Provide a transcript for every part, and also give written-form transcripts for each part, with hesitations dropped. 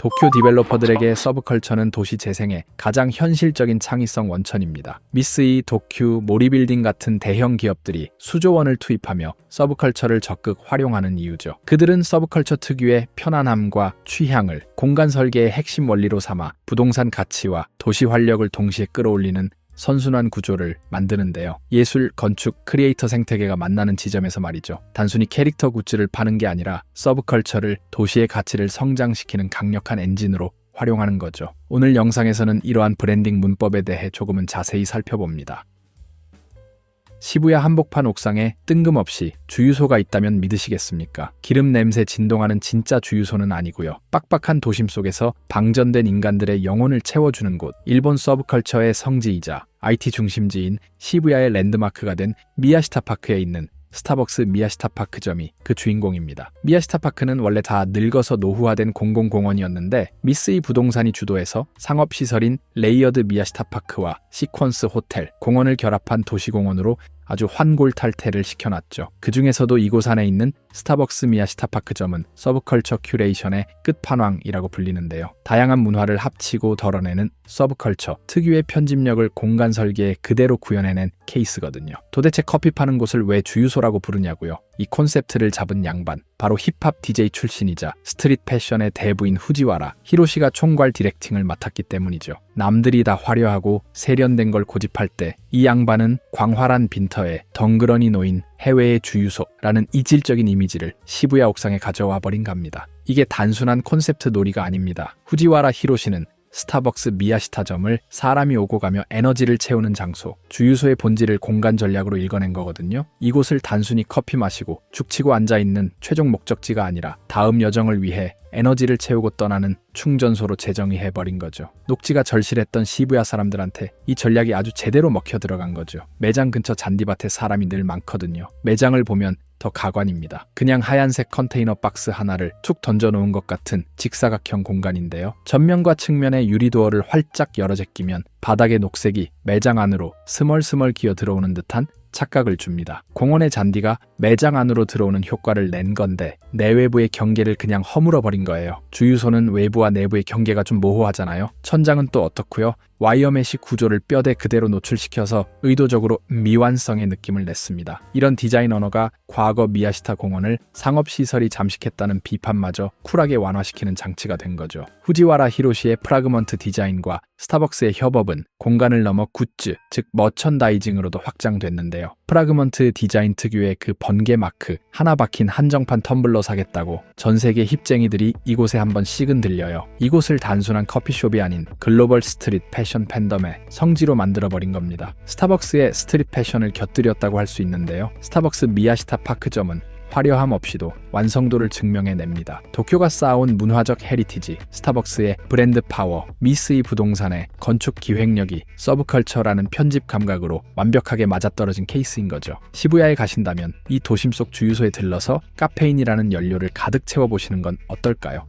도쿄 디벨로퍼들에게 서브컬처는 도시 재생의 가장 현실적인 창의성 원천입니다. 미쓰이, 도쿄, 모리빌딩 같은 대형 기업들이 수조 원을 투입하며 서브컬처를 적극 활용하는 이유죠. 그들은 서브컬처 특유의 편안함과 취향을 공간 설계의 핵심 원리로 삼아 부동산 가치와 도시 활력을 동시에 끌어올리는 선순환 구조를 만드는데요. 예술, 건축, 크리에이터 생태계가 만나는 지점에서 말이죠. 단순히 캐릭터 굿즈를 파는 게 아니라 서브컬처를 도시의 가치를 성장시키는 강력한 엔진으로 활용하는 거죠. 오늘 영상에서는 이러한 브랜딩 문법에 대해 조금은 자세히 살펴봅니다. 시부야 한복판 옥상에 뜬금없이 주유소가 있다면 믿으시겠습니까? 기름 냄새 진동하는 진짜 주유소는 아니고요. 빡빡한 도심 속에서 방전된 인간들의 영혼을 채워주는 곳, 일본 서브컬처의 성지이자 IT 중심지인 시부야의 랜드마크가 된 미야시타 파크에 있는 스타벅스 미야시타 파크점이 그 주인공입니다. 미야시타 파크는 원래 다 늙어서 노후화된 공공공원이었는데 미쓰이 부동산이 주도해서 상업시설인 레이어드 미야시타 파크와 시퀀스 호텔, 공원을 결합한 도시공원으로 아주 환골탈태를 시켜놨죠. 그 중에서도 이곳 안에 있는 스타벅스 미야시타 파크점은 서브컬처 큐레이션의 끝판왕이라고 불리는데요. 다양한 문화를 합치고 덜어내는 서브컬처, 특유의 편집력을 공간 설계에 그대로 구현해낸 케이스거든요. 도대체 커피 파는 곳을 왜 주유소라고 부르냐고요? 이 콘셉트를 잡은 양반, 바로 힙합 DJ 출신이자 스트릿 패션의 대부인 후지와라 히로시가 총괄 디렉팅을 맡았기 때문이죠. 남들이 다 화려하고 세련된 걸 고집할 때 이 양반은 광활한 빈터에 덩그러니 놓인 해외의 주유소라는 이질적인 이미지를 시부야 옥상에 가져와 버린 겁니다. 이게 단순한 콘셉트 놀이가 아닙니다. 후지와라 히로시는 스타벅스 미야시타점을 사람이 오고 가며 에너지를 채우는 장소, 주유소의 본질을 공간 전략으로 읽어낸 거거든요. 이곳을 단순히 커피 마시고 죽치고 앉아있는 최종 목적지가 아니라 다음 여정을 위해 에너지를 채우고 떠나는 충전소로 재정의해버린 거죠. 녹지가 절실했던 시부야 사람들한테 이 전략이 아주 제대로 먹혀 들어간 거죠. 매장 근처 잔디밭에 사람이 늘 많거든요. 매장을 보면 더 가관입니다. 그냥 하얀색 컨테이너 박스 하나를 툭 던져놓은 것 같은 직사각형 공간인데요. 전면과 측면의 유리도어를 활짝 열어 제끼면 바닥의 녹색이 매장 안으로 스멀스멀 기어 들어오는 듯한 착각을 줍니다. 공원의 잔디가 매장 안으로 들어오는 효과를 낸 건데 내외부의 경계를 그냥 허물어버린 거예요. 주유소는 외부와 내부의 경계가 좀 모호하잖아요. 천장은 또 어떻고요? 와이어메시 구조를 뼈대 그대로 노출시켜서 의도적으로 미완성의 느낌을 냈습니다. 이런 디자인 언어가 과거 미야시타 공원을 상업시설이 잠식했다는 비판마저 쿨하게 완화시키는 장치가 된 거죠. 후지와라 히로시의 프라그먼트 디자인과 스타벅스의 협업은 공간을 넘어 굿즈, 즉 머천다이징으로도 확장됐는데요. 프라그먼트 디자인 특유의 그 번개 마크, 하나 박힌 한정판 텀블러 사겠다고 전 세계 힙쟁이들이 이곳에 한번 씩은 들려요. 이곳을 단순한 커피숍이 아닌 글로벌 스트릿 패션 팬덤의 성지로 만들어버린 겁니다. 스타벅스의 스트릿 패션을 곁들였다고 할 수 있는데요. 스타벅스 미야시타 파크점은 화려함 없이도 완성도를 증명해냅니다. 도쿄가 쌓아온 문화적 헤리티지, 스타벅스의 브랜드 파워, 미쓰이 부동산의 건축 기획력이 서브컬처라는 편집 감각으로 완벽하게 맞아떨어진 케이스인 거죠. 시부야에 가신다면 이 도심 속 주유소에 들러서 카페인이라는 연료를 가득 채워보시는 건 어떨까요?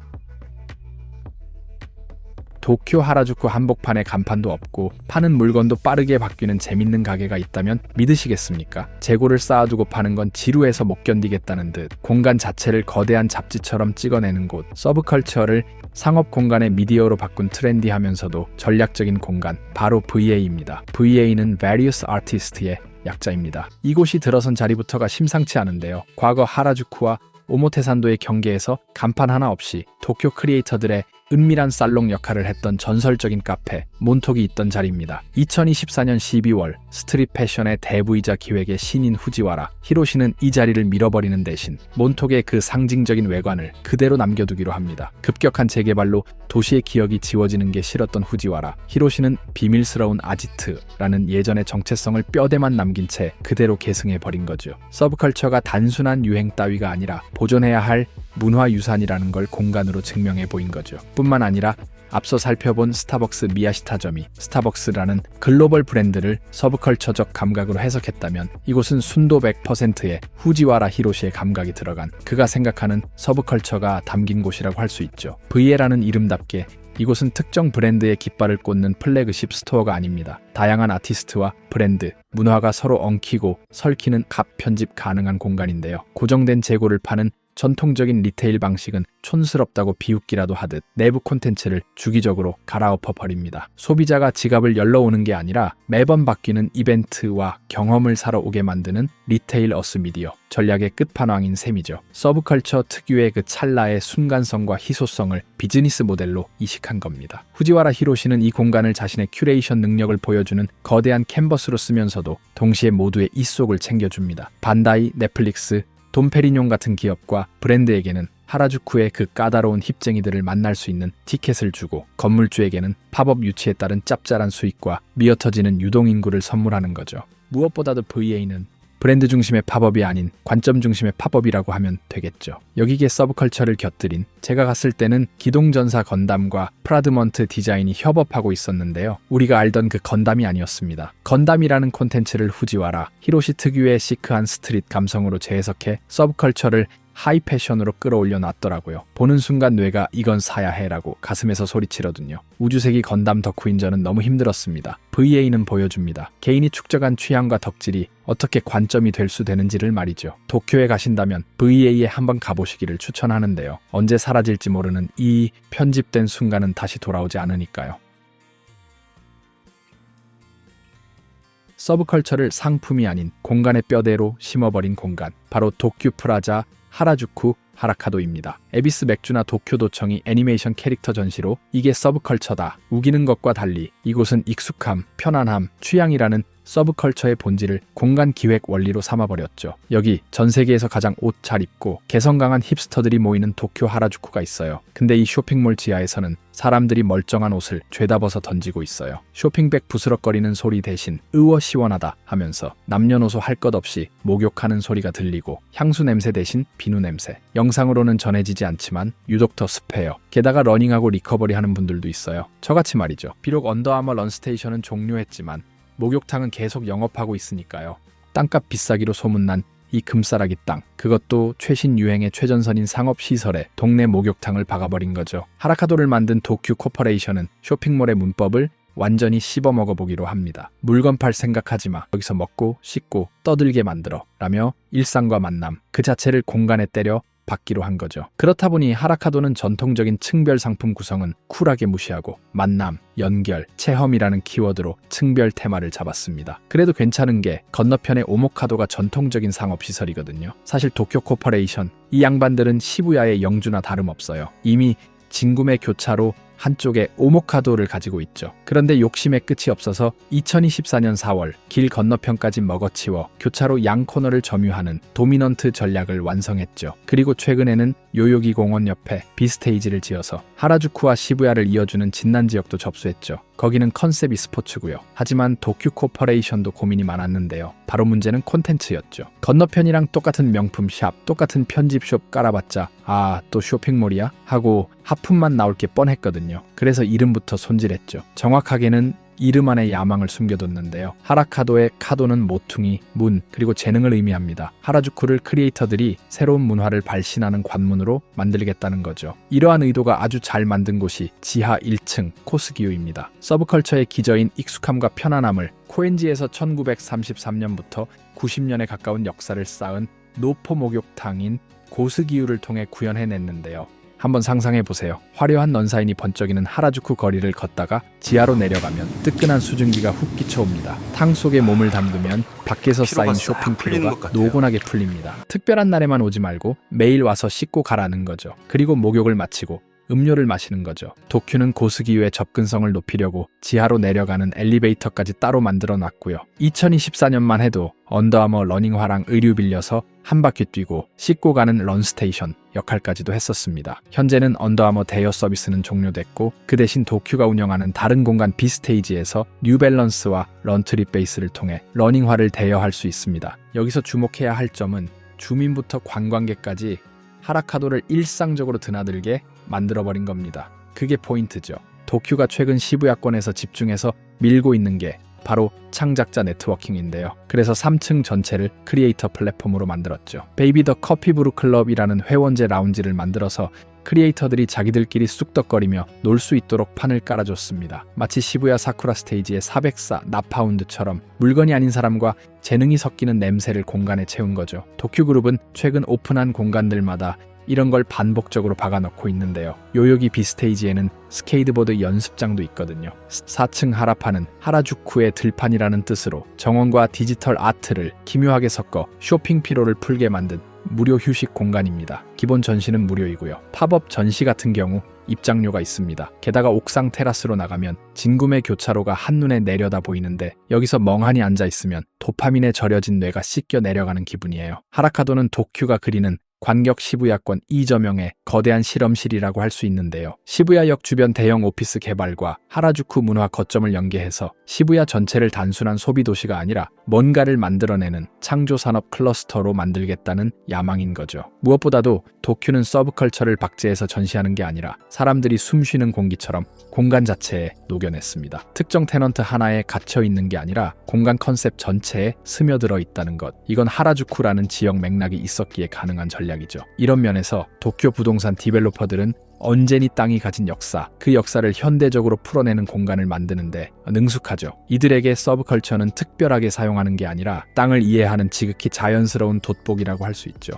도쿄 하라주쿠 한복판에 간판도 없고 파는 물건도 빠르게 바뀌는 재밌는 가게가 있다면 믿으시겠습니까? 재고를 쌓아두고 파는 건 지루해서 못 견디겠다는 듯 공간 자체를 거대한 잡지처럼 찍어내는 곳, 서브컬처를 상업 공간의 미디어로 바꾼 트렌디하면서도 전략적인 공간, 바로 VA입니다. VA는 Various Artist의 약자입니다. 이곳이 들어선 자리부터가 심상치 않은데요. 과거 하라주쿠와 오모테산도의 경계에서 간판 하나 없이 도쿄 크리에이터들의 은밀한 살롱 역할을 했던 전설적인 카페 몬톡이 있던 자리입니다. 2024년 12월 스트릿 패션의 대부이자 기획의 신인 후지와라 히로시는 이 자리를 밀어버리는 대신 몬톡의 그 상징적인 외관을 그대로 남겨두기로 합니다. 급격한 재개발로 도시의 기억이 지워지는 게 싫었던 후지와라 히로시는 비밀스러운 아지트라는 예전의 정체성을 뼈대만 남긴 채 그대로 계승해버린 거죠. 서브컬처가 단순한 유행 따위가 아니라 보존해야 할 문화유산이라는 걸 공간으로 증명해 보인 거죠. 뿐만 아니라 앞서 살펴본 스타벅스 미야시타점이 스타벅스라는 글로벌 브랜드를 서브컬처적 감각으로 해석했다면 이곳은 순도 100%의 후지와라 히로시의 감각이 들어간 그가 생각하는 서브컬처가 담긴 곳이라고 할 수 있죠. VA라는 이름답게 이곳은 특정 브랜드의 깃발을 꽂는 플래그십 스토어가 아닙니다. 다양한 아티스트와 브랜드, 문화가 서로 엉키고 설키는 갑 편집 가능한 공간인데요. 고정된 재고를 파는 전통적인 리테일 방식은 촌스럽다고 비웃기라도 하듯 내부 콘텐츠를 주기적으로 갈아엎어 버립니다. 소비자가 지갑을 열러오는 게 아니라 매번 바뀌는 이벤트와 경험을 사러 오게 만드는 리테일 어스미디어 전략의 끝판왕인 셈이죠. 서브컬처 특유의 그 찰나의 순간성과 희소성을 비즈니스 모델로 이식한 겁니다. 후지와라 히로시는 이 공간을 자신의 큐레이션 능력을 보여주는 거대한 캔버스로 쓰면서도 동시에 모두의 입속을 챙겨줍니다. 반다이, 넷플릭스, 돈페리뇽 같은 기업과 브랜드에게는 하라주쿠의 그 까다로운 힙쟁이들을 만날 수 있는 티켓을 주고 건물주에게는 팝업 유치에 따른 짭짤한 수익과 미어터지는 유동인구를 선물하는 거죠. 무엇보다도 VA는 브랜드 중심의 팝업이 아닌 관점 중심의 팝업이라고 하면 되겠죠. 여기에 서브컬처를 곁들인 제가 갔을 때는 기동전사 건담과 프라드먼트 디자인이 협업하고 있었는데요. 우리가 알던 그 건담이 아니었습니다. 건담이라는 콘텐츠를 후지와라 히로시 특유의 시크한 스트릿 감성으로 재해석해 서브컬처를 하이 패션으로 끌어올려 놨더라고요. 보는 순간 뇌가 이건 사야 해라고 가슴에서 소리치거든요. 우주세기 건담 덕후인 저는 너무 힘들었습니다. VA는 보여줍니다. 개인이 축적한 취향과 덕질이 어떻게 관점이 될 수 되는지를 말이죠. 도쿄에 가신다면 VA에 한번 가보시기를 추천하는데요. 언제 사라질지 모르는 이 편집된 순간은 다시 돌아오지 않으니까요. 서브컬처를 상품이 아닌 공간의 뼈대로 심어버린 공간, 바로 도쿄 프라자 하라주쿠 하라카도입니다. 에비스 맥주나 도쿄도청이 애니메이션 캐릭터 전시로 이게 서브컬처다 우기는 것과 달리 이곳은 익숙함, 편안함, 취향이라는 서브컬처의 본질을 공간 기획 원리로 삼아버렸죠. 여기 전 세계에서 가장 옷 잘 입고 개성 강한 힙스터들이 모이는 도쿄 하라주쿠가 있어요. 근데 이 쇼핑몰 지하에서는 사람들이 멀쩡한 옷을 죄다 벗어 던지고 있어요. 쇼핑백 부스럭거리는 소리 대신 으워 시원하다 하면서 남녀노소 할 것 없이 목욕하는 소리가 들리고 향수 냄새 대신 비누 냄새. 영상으로는 전해지지 않지만 유독 더 습해요. 게다가 러닝하고 리커버리 하는 분들도 있어요. 저같이 말이죠. 비록 언더아머 런스테이션은 종료했지만 목욕탕은 계속 영업하고 있으니까요. 땅값 비싸기로 소문난 이 금싸라기 땅, 그것도 최신 유행의 최전선인 상업시설에 동네 목욕탕을 박아버린 거죠. 하라카도를 만든 도쿄 코퍼레이션은 쇼핑몰의 문법을 완전히 씹어먹어보기로 합니다. 물건 팔 생각하지 마. 여기서 먹고 씻고 떠들게 만들어 라며 일상과 만남 그 자체를 공간에 때려 받기로 한 거죠. 그렇다 보니 하라카도는 전통적인 층별 상품 구성은 쿨하게 무시하고 만남, 연결, 체험이라는 키워드로 층별 테마를 잡았습니다. 그래도 괜찮은 게 건너편의 오모카도가 전통적인 상업시설이거든요. 사실 도쿄 코퍼레이션, 이 양반들은 시부야의 영주나 다름없어요. 이미 진구매 교차로 한쪽에 오모카도를 가지고 있죠. 그런데 욕심의 끝이 없어서 2024년 4월 길 건너편까지 먹어치워 교차로 양 코너를 점유하는 도미넌트 전략을 완성했죠. 그리고 최근에는 요요기 공원 옆에 비스테이지를 지어서 하라주쿠와 시부야를 이어주는 진난 지역도 접수했죠. 거기는 컨셉이 스포츠고요. 하지만 도쿄 코퍼레이션도 고민이 많았는데요. 바로 문제는 콘텐츠였죠. 건너편이랑 똑같은 명품 샵, 똑같은 편집숍 깔아봤자 또 쇼핑몰이야? 하고 하품만 나올 게 뻔했거든요. 그래서 이름부터 손질했죠. 정확하게는 이름 안에 야망을 숨겨뒀는데요. 하라카도의 카도는 모퉁이, 문, 그리고 재능을 의미합니다. 하라주쿠를 크리에이터들이 새로운 문화를 발신하는 관문으로 만들겠다는 거죠. 이러한 의도가 아주 잘 만든 곳이 지하 1층 코스기유입니다. 서브컬처의 기저인 익숙함과 편안함을 코엔지에서 1933년부터 90년에 가까운 역사를 쌓은 노포 목욕탕인 고스기유를 통해 구현해냈는데요. 한번 상상해보세요. 화려한 넌사인이 번쩍이는 하라주쿠 거리를 걷다가 지하로 내려가면 뜨끈한 수증기가 훅 끼쳐옵니다. 탕 속에 몸을 담그면 밖에서 쌓인 쇼핑 피로가 노곤하게 풀립니다. 특별한 날에만 오지 말고 매일 와서 씻고 가라는 거죠. 그리고 목욕을 마치고 음료를 마시는 거죠. 도쿄는 고스기유의 접근성을 높이려고 지하로 내려가는 엘리베이터까지 따로 만들어 놨고요. 2024년만 해도 언더아머 러닝화랑 의류 빌려서 한 바퀴 뛰고 씻고 가는 런스테이션 역할까지도 했었습니다. 현재는 언더아머 대여 서비스는 종료됐고 그 대신 도쿄가 운영하는 다른 공간 비스테이지에서 뉴밸런스와 런트리 베이스를 통해 러닝화를 대여할 수 있습니다. 여기서 주목해야 할 점은 주민부터 관광객까지 하라카도를 일상적으로 드나들게 만들어버린 겁니다. 그게 포인트죠. 도쿄가 최근 시부야권에서 집중해서 밀고 있는 게 바로 창작자 네트워킹인데요. 그래서 3층 전체를 크리에이터 플랫폼으로 만들었죠. 베이비 더 커피 브루 클럽이라는 회원제 라운지를 만들어서 크리에이터들이 자기들끼리 쑥덕거리며 놀 수 있도록 판을 깔아줬습니다. 마치 시부야 사쿠라 스테이지의 404 나파운드처럼 물건이 아닌 사람과 재능이 섞이는 냄새를 공간에 채운 거죠. 도쿄그룹은 최근 오픈한 공간들마다 이런 걸 반복적으로 박아넣고 있는데요. 요요기 비스테이지에는 스케이트보드 연습장도 있거든요. 4층 하라파는 하라주쿠의 들판이라는 뜻으로 정원과 디지털 아트를 기묘하게 섞어 쇼핑 피로를 풀게 만든 무료 휴식 공간입니다. 기본 전시는 무료이고요. 팝업 전시 같은 경우 입장료가 있습니다. 게다가 옥상 테라스로 나가면 진구매 교차로가 한눈에 내려다 보이는데 여기서 멍하니 앉아 있으면 도파민에 절여진 뇌가 씻겨 내려가는 기분이에요. 하라카도는 도쿄가 그리는 관격 시부야권 이저명의 거대한 실험실이라고 할 수 있는데요. 시부야역 주변 대형 오피스 개발과 하라주쿠 문화 거점을 연계해서 시부야 전체를 단순한 소비 도시가 아니라 뭔가를 만들어내는 창조 산업 클러스터로 만들겠다는 야망인 거죠. 무엇보다도 도쿄는 서브컬처를 박제해서 전시하는 게 아니라 사람들이 숨쉬는 공기처럼 공간 자체에 녹여냈습니다. 특정 테넌트 하나에 갇혀 있는 게 아니라 공간 컨셉 전체에 스며들어 있다는 것. 이건 하라주쿠라는 지역 맥락이 있었기에 가능한 전략이죠. 이런 면에서 도쿄 부동산 디벨로퍼들은 언제니 땅이 가진 역사, 그 역사를 현대적으로 풀어내는 공간을 만드는데 능숙하죠. 이들에게 서브컬처는 특별하게 사용하는 게 아니라 땅을 이해하는 지극히 자연스러운 돋보기라고 할 수 있죠.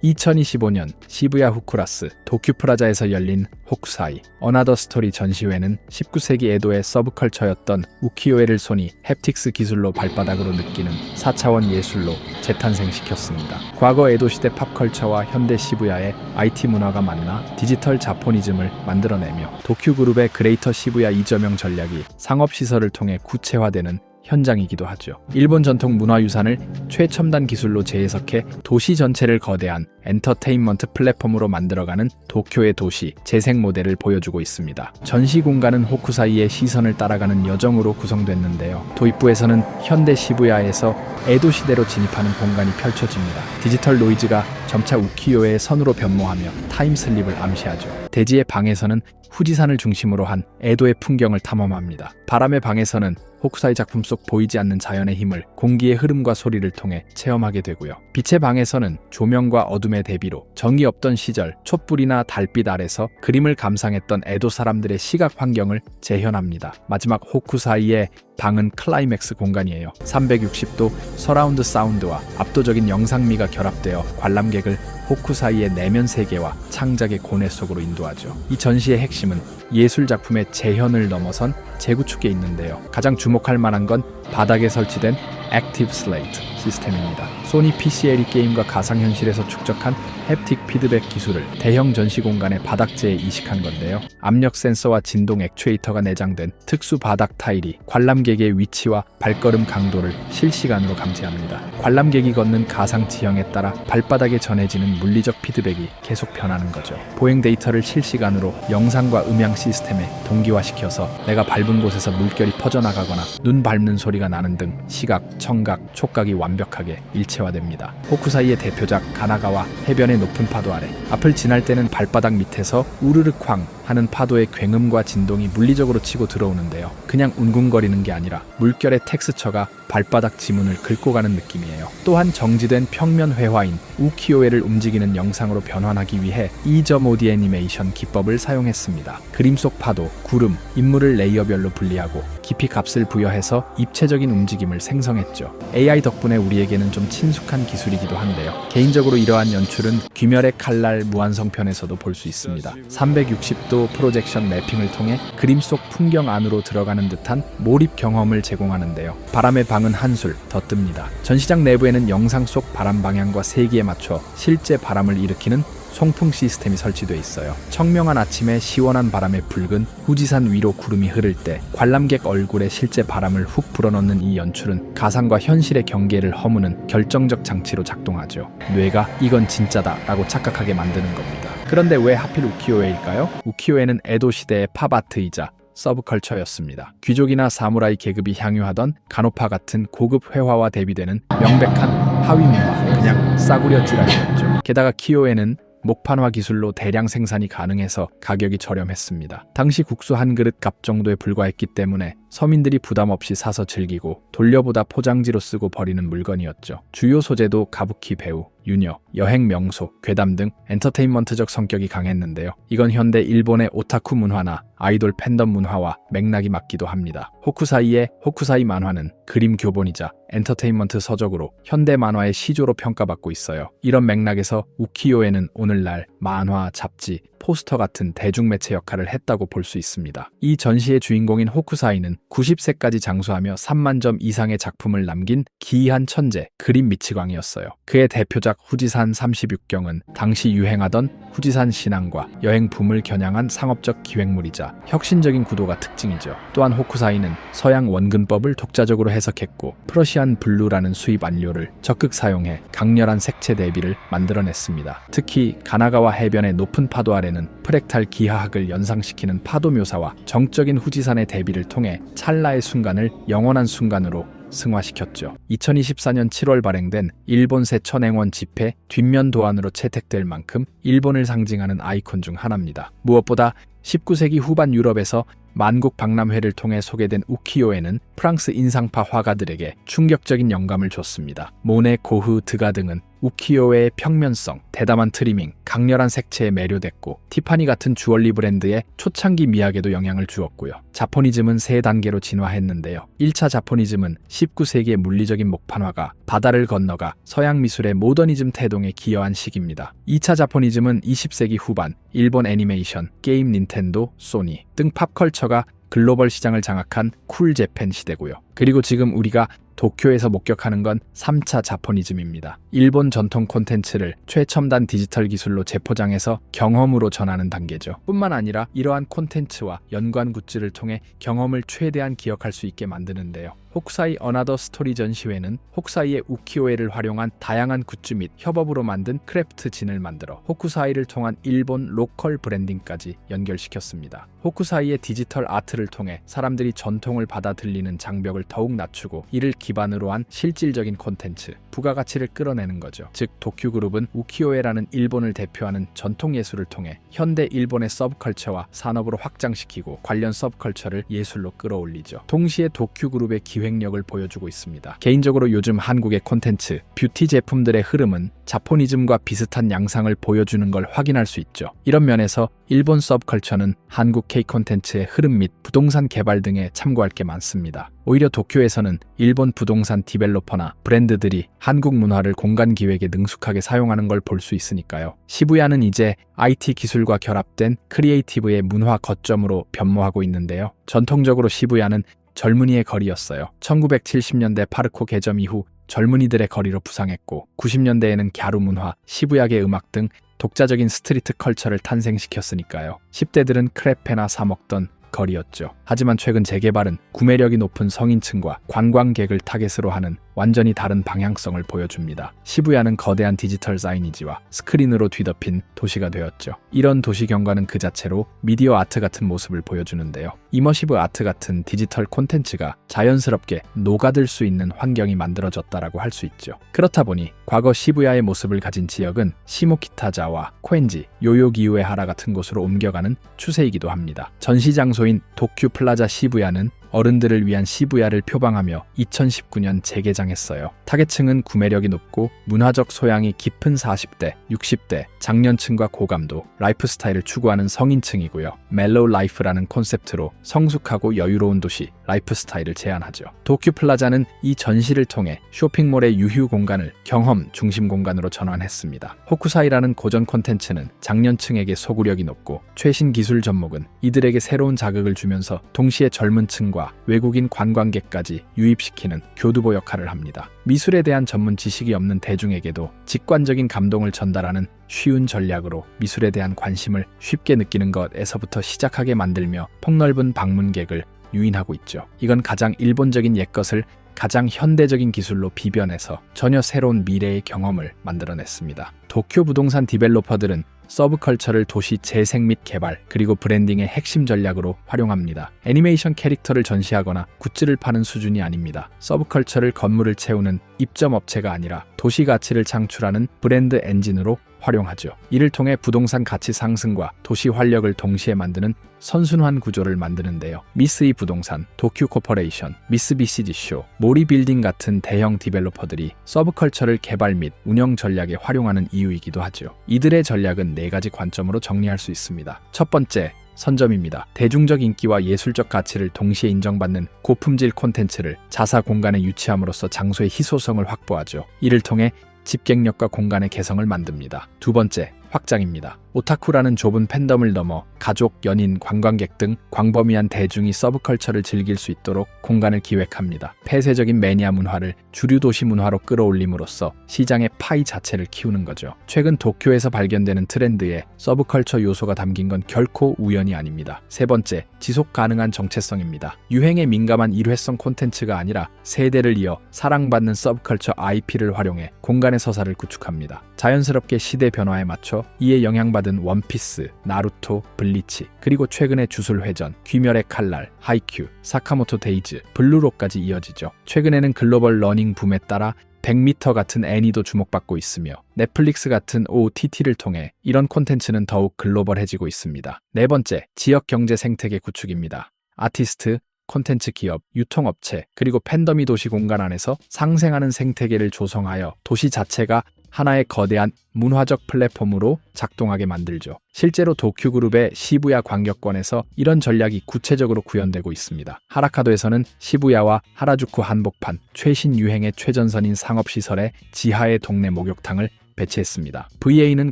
2025년 시부야 후쿠라스 도쿄프라자에서 열린 호쿠사이 어나더 스토리 전시회는 19세기 에도의 서브컬처였던 우키요에를 손이 햅틱스 기술로 발바닥으로 느끼는 4차원 예술로 재탄생시켰습니다. 과거 에도시대 팝컬처와 현대 시부야의 IT 문화가 만나 디지털 자포니즘을 만들어내며 도쿄그룹의 그레이터 시부야 이저명 전략이 상업시설을 통해 구체화되는 현장이기도 하죠. 일본 전통 문화유산을 최첨단 기술로 재해석해 도시 전체를 거대한 엔터테인먼트 플랫폼으로 만들어가는 도쿄의 도시 재생 모델을 보여주고 있습니다. 전시 공간은 호쿠사이의 시선을 따라가는 여정으로 구성됐는데요. 도입부에서는 현대 시부야에서 에도 시대로 진입하는 공간이 펼쳐집니다. 디지털 노이즈가 점차 우키요의 선으로 변모하며 타임슬립을 암시하죠. 대지의 방에서는 후지산을 중심으로 한 에도의 풍경을 탐험합니다. 바람의 방에서는 호쿠사이 작품 속 보이지 않는 자연의 힘을 공기의 흐름과 소리를 통해 체험하게 되고요. 빛의 방에서는 조명과 어둠의 대비로 정이 없던 시절 촛불이나 달빛 아래서 그림을 감상했던 에도 사람들의 시각 환경을 재현합니다. 마지막 호쿠사이의 방은 클라이맥스 공간이에요. 360도 서라운드 사운드와 압도적인 영상미가 결합되어 관람객을 호쿠사이의 내면 세계와 창작의 고뇌 속으로 인도하죠. 이 전시의 핵심은 예술 작품의 재현을 넘어선 재구축에 있는데요. 가장 주목할 만한 건 바닥에 설치된 액티브 슬레이트 시스템입니다. 소니 PCLE 게임과 가상현실에서 축적한 햅틱 피드백 기술을 대형 전시 공간의 바닥재에 이식한 건데요. 압력 센서와 진동 액추에이터가 내장된 특수 바닥 타일이 관람객의 위치와 발걸음 강도를 실시간으로 감지합니다. 관람객이 걷는 가상 지형에 따라 발바닥에 전해지는 물리적 피드백이 계속 변하는 거죠. 보행 데이터를 실시간으로 영상과 음향 시스템에 동기화시켜서 내가 밟은 곳에서 물결이 퍼져나가거나 눈 밟는 소리가 나는 등 시각, 청각, 촉각이 완벽하게 일체화됩니다. 호쿠사이의 대표작 가나가와 해변의 높은 파도 아래 앞을 지날 때는 발바닥 밑에서 우르르쾅 하는 파도의 굉음과 진동이 물리적으로 치고 들어오는데요. 그냥 웅궁거리는 게 아니라 물결의 텍스처가 발바닥 지문을 긁고 가는 느낌이에요. 또한 정지된 평면 회화인 우키요에를 움직이는 영상으로 변환하기 위해 2.5D 애니메이션 기법을 사용했습니다. 그림 속 파도, 구름, 인물을 레이어별로 분리하고 깊이 값을 부여해서 입체적인 움직임을 생성했죠. AI 덕분에 우리에게는 좀 친숙한 기술이기도 한데요. 개인적으로 이러한 연출은 귀멸의 칼날 무한성편에서도 볼 수 있습니다. 360도 프로젝션 매핑을 통해 그림 속 풍경 안으로 들어가는 듯한 몰입 경험을 제공하는데요. 바람의 방은 한술 더 뜹니다. 전시장 내부에는 영상 속 바람 방향과 세기에 맞춰 실제 바람을 일으키는 송풍 시스템이 설치되어 있어요. 청명한 아침에 시원한 바람에 붉은 후지산 위로 구름이 흐를 때 관람객 얼굴에 실제 바람을 훅 불어넣는 이 연출은 가상과 현실의 경계를 허무는 결정적 장치로 작동하죠. 뇌가 이건 진짜다 라고 착각하게 만드는 겁니다. 그런데 왜 하필 우키요에일까요? 우키요에는 에도 시대의 팝아트이자 서브컬처였습니다. 귀족이나 사무라이 계급이 향유하던 가노파 같은 고급 회화와 대비되는 명백한 하위 문화, 그냥 싸구려 찌라시였죠. 게다가 키요에는 목판화 기술로 대량 생산이 가능해서 가격이 저렴했습니다. 당시 국수 한 그릇 값 정도에 불과했기 때문에 서민들이 부담 없이 사서 즐기고 돌려보다 포장지로 쓰고 버리는 물건이었죠. 주요 소재도 가부키 배우, 유녀, 여행 명소, 괴담 등 엔터테인먼트적 성격이 강했는데요. 이건 현대 일본의 오타쿠 문화나 아이돌 팬덤 문화와 맥락이 맞기도 합니다. 호쿠사이의 호쿠사이 만화는 그림 교본이자 엔터테인먼트 서적으로 현대 만화의 시조로 평가받고 있어요. 이런 맥락에서 우키요에는 오늘날 만화, 잡지, 포스터 같은 대중매체 역할을 했다고 볼 수 있습니다. 이 전시의 주인공인 호쿠사이는 90세까지 장수하며 3만 점 이상의 작품을 남긴 기이한 천재, 그림 미치광이었어요. 그의 대표작 후지산 36경은 당시 유행하던 후지산 신앙과 여행 붐을 겨냥한 상업적 기획물이자 혁신적인 구도가 특징이죠. 또한 호쿠사이는 서양 원근법을 독자적으로 해석했고 프러시안 블루라는 수입 안료를 적극 사용해 강렬한 색채 대비를 만들어냈습니다. 특히 가나가와 해변의 높은 파도 아래는 프랙탈 기하학을 연상시키는 파도 묘사와 정적인 후지산의 대비를 통해 찰나의 순간을 영원한 순간으로 승화시켰죠. 2024년 7월 발행된 일본새 천행원 지폐 뒷면 도안으로 채택될 만큼 일본을 상징하는 아이콘 중 하나입니다. 무엇보다 19세기 후반 유럽에서 만국 박람회를 통해 소개된 우키요에는 프랑스 인상파 화가들에게 충격적인 영감을 줬습니다. 모네, 고흐, 드가 등은 우키요의 평면성, 대담한 트리밍, 강렬한 색채에 매료됐고 티파니 같은 주얼리 브랜드의 초창기 미학에도 영향을 주었고요. 자포니즘은 세 단계로 진화했는데요. 1차 자포니즘은 19세기의 물리적인 목판화가 바다를 건너가 서양 미술의 모더니즘 태동에 기여한 시기입니다. 2차 자포니즘은 20세기 후반 일본 애니메이션, 게임, 닌텐도, 소니 등 팝컬처가 글로벌 시장을 장악한 쿨 재팬 시대고요. 그리고 지금 우리가 도쿄에서 목격하는 건 3차 자포니즘입니다. 일본 전통 콘텐츠를 최첨단 디지털 기술로 재포장해서 경험으로 전하는 단계죠. 뿐만 아니라 이러한 콘텐츠와 연관 굿즈를 통해 경험을 최대한 기억할 수 있게 만드는데요. 호쿠사이 어나더 스토리 전시회는 호쿠사이의 우키요에를 활용한 다양한 굿즈 및 협업으로 만든 크래프트 진을 만들어 호쿠사이를 통한 일본 로컬 브랜딩까지 연결시켰습니다. 호쿠사이의 디지털 아트를 통해 사람들이 전통을 받아들이는 장벽을 더욱 낮추고 이를 기반으로 한 실질적인 콘텐츠, 부가가치를 끌어내는 거죠. 즉 도쿄그룹은 우키요에라는 일본을 대표하는 전통예술을 통해 현대 일본의 서브컬처와 산업으로 확장시키고 관련 서브컬처를 예술로 끌어올리죠. 동시에 도쿄그룹의 기획력을 보여주고 있습니다. 개인적으로 요즘 한국의 콘텐츠, 뷰티 제품들의 흐름은 자포니즘과 비슷한 양상을 보여주는 걸 확인할 수 있죠. 이런 면에서 일본 서브컬처는 한국 K-콘텐츠의 흐름 및 부동산 개발 등에 참고할 게 많습니다. 오히려 도쿄에서는 일본 부동산 디벨로퍼나 브랜드들이 한국 문화를 공간 기획에 능숙하게 사용하는 걸 볼 수 있으니까요. 시부야는 이제 IT 기술과 결합된 크리에이티브의 문화 거점으로 변모하고 있는데요. 전통적으로 시부야는 젊은이의 거리였어요. 1970년대 파르코 개점 이후 젊은이들의 거리로 부상했고 90년대에는 갸루 문화, 시부야계 음악 등 독자적인 스트리트 컬처를 탄생시켰으니까요. 10대들은 크레페나 사 먹던 거리였죠. 하지만 최근 재개발은 구매력이 높은 성인층과 관광객을 타겟으로 하는 완전히 다른 방향성을 보여줍니다. 시부야는 거대한 디지털 사이니지와 스크린으로 뒤덮인 도시가 되었죠. 이런 도시 경관은 그 자체로 미디어 아트 같은 모습을 보여주는데요. 이머시브 아트 같은 디지털 콘텐츠가 자연스럽게 녹아들 수 있는 환경이 만들어졌다라고 할 수 있죠. 그렇다 보니 과거 시부야의 모습을 가진 지역은 시모키타자와 코엔지, 요요기우에 하라 같은 곳으로 옮겨가는 추세이기도 합니다. 전시 장소인 도쿄 플라자 시부야는 어른들을 위한 시부야를 표방하며 2019년 재개장했어요. 타겟층은 구매력이 높고 문화적 소양이 깊은 40대, 60대, 장년층과 고감도, 라이프 스타일을 추구하는 성인층이고요. 멜로우 라이프라는 콘셉트로 성숙하고 여유로운 도시, 라이프 스타일을 제안하죠. 도쿄 플라자는 이 전시를 통해 쇼핑몰의 유휴 공간을 경험 중심 공간으로 전환했습니다. 호쿠사이라는 고전 콘텐츠는 장년층에게 소구력이 높고 최신 기술 접목은 이들에게 새로운 자극을 주면서 동시에 젊은 층과 외국인 관광객까지 유입시키는 교두보 역할을 합니다. 미술에 대한 전문 지식이 없는 대중에게도 직관적인 감동을 전달하는 쉬운 전략으로 미술에 대한 관심을 쉽게 느끼는 것에서부터 시작하게 만들며 폭넓은 방문객을 유인하고 있죠. 이건 가장 일본적인 옛것을 가장 현대적인 기술로 비변해서 전혀 새로운 미래의 경험을 만들어냈습니다. 도쿄 부동산 디벨로퍼들은 서브컬처를 도시 재생 및 개발, 그리고 브랜딩의 핵심 전략으로 활용합니다. 애니메이션 캐릭터를 전시하거나 굿즈를 파는 수준이 아닙니다. 서브컬처를 건물을 채우는 입점 업체가 아니라 도시 가치를 창출하는 브랜드 엔진으로 활용하죠. 이를 통해 부동산 가치 상승과 도시 활력을 동시에 만드는 선순환 구조를 만드는데요. 미쓰이 부동산, 도쿄 코퍼레이션, 미쓰비시지쇼, 모리빌딩 같은 대형 디벨로퍼들이 서브컬처를 개발 및 운영 전략에 활용하는 이유이기도 하죠. 이들의 전략은 4가지 관점으로 정리할 수 있습니다. 첫 번째, 선점입니다. 대중적 인기와 예술적 가치를 동시에 인정받는 고품질 콘텐츠를 자사 공간에 유치함으로써 장소의 희소성을 확보하죠. 이를 통해 집객력과 공간의 개성을 만듭니다. 두 번째, 확장입니다. 오타쿠라는 좁은 팬덤을 넘어 가족, 연인, 관광객 등 광범위한 대중이 서브컬처를 즐길 수 있도록 공간을 기획합니다. 폐쇄적인 매니아 문화를 주류 도시 문화로 끌어올림으로써 시장의 파이 자체를 키우는 거죠. 최근 도쿄에서 발견되는 트렌드에 서브컬처 요소가 담긴 건 결코 우연이 아닙니다. 세 번째, 지속 가능한 정체성입니다. 유행에 민감한 일회성 콘텐츠가 아니라 세대를 이어 사랑받는 서브컬처 IP를 활용해 공간의 서사를 구축합니다. 자연스럽게 시대 변화에 맞춰 이에 영향받은 원피스, 나루토, 블리치, 그리고 최근의 주술회전, 귀멸의 칼날, 하이큐, 사카모토 데이즈, 블루로까지 이어지죠. 최근에는 글로벌 러닝 붐에 따라 100m 같은 애니도 주목받고 있으며 넷플릭스 같은 OTT를 통해 이런 콘텐츠는 더욱 글로벌해지고 있습니다. 네 번째, 지역 경제 생태계 구축입니다. 아티스트, 콘텐츠 기업, 유통업체, 그리고 팬덤이 도시 공간 안에서 상생하는 생태계를 조성하여 도시 자체가 하나의 거대한 문화적 플랫폼으로 작동하게 만들죠. 실제로 도쿄그룹의 시부야 광역권에서 이런 전략이 구체적으로 구현되고 있습니다. 하라카도에서는 시부야와 하라주쿠 한복판, 최신 유행의 최전선인 상업시설에 지하의 동네 목욕탕을 배치했습니다. VA는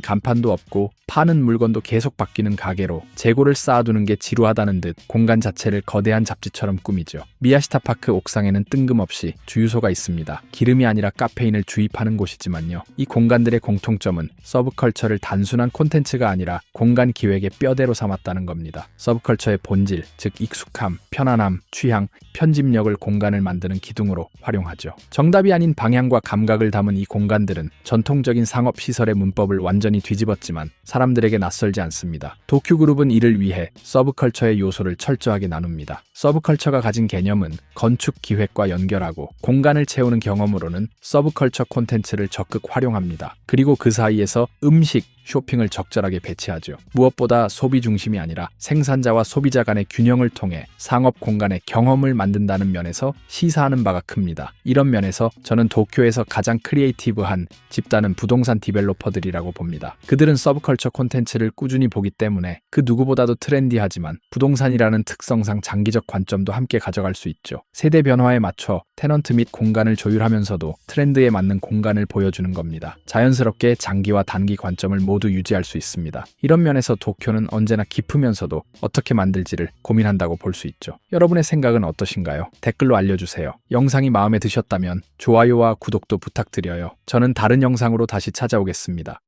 간판도 없고 파는 물건도 계속 바뀌는 가게로 재고를 쌓아두는 게 지루하다는 듯 공간 자체를 거대한 잡지처럼 꾸미죠. 미야시타파크 옥상에는 뜬금없이 주유소가 있습니다. 기름이 아니라 카페인을 주입하는 곳이지만요. 이 공간들의 공통점은 서브컬처를 단순한 콘텐츠가 아니라 공간 기획의 뼈대로 삼았다는 겁니다. 서브컬처의 본질, 즉 익숙함, 편안함, 취향, 편집력을 공간을 만드는 기둥으로 활용하죠. 정답이 아닌 방향과 감각을 담은 이 공간들은 전통적인 상업시설의 문법을 완전히 뒤집었지만 사람들에게 낯설지 않습니다. 도쿄그룹은 이를 위해 서브컬처의 요소를 철저하게 나눕니다. 서브컬처가 가진 개념은 건축 기획과 연결하고 공간을 채우는 경험으로는 서브컬처 콘텐츠를 적극 활용합니다. 그리고 그 사이에서 음식, 쇼핑을 적절하게 배치하죠. 무엇보다 소비 중심이 아니라 생산자와 소비자 간의 균형을 통해 상업 공간의 경험을 만든다는 면에서 시사하는 바가 큽니다. 이런 면에서 저는 도쿄에서 가장 크리에이티브한 집단은 부동산 디벨로퍼들이라고 봅니다. 그들은 서브컬처 콘텐츠를 꾸준히 보기 때문에 그 누구보다도 트렌디하지만 부동산이라는 특성상 장기적 관점도 함께 가져갈 수 있죠. 세대 변화에 맞춰 테넌트 및 공간을 조율하면서도 트렌드에 맞는 공간을 보여주는 겁니다. 자연스럽게 장기와 단기 관점을 모두 유지할 수 있습니다. 이런 면에서 도쿄는 언제나 깊으면서도 어떻게 만들지를 고민한다고 볼 수 있죠. 여러분의 생각은 어떠신가요? 댓글로 알려주세요. 영상이 마음에 드셨다면 좋아요와 구독도 부탁드려요. 저는 다른 영상으로 다시 찾아오겠습니다.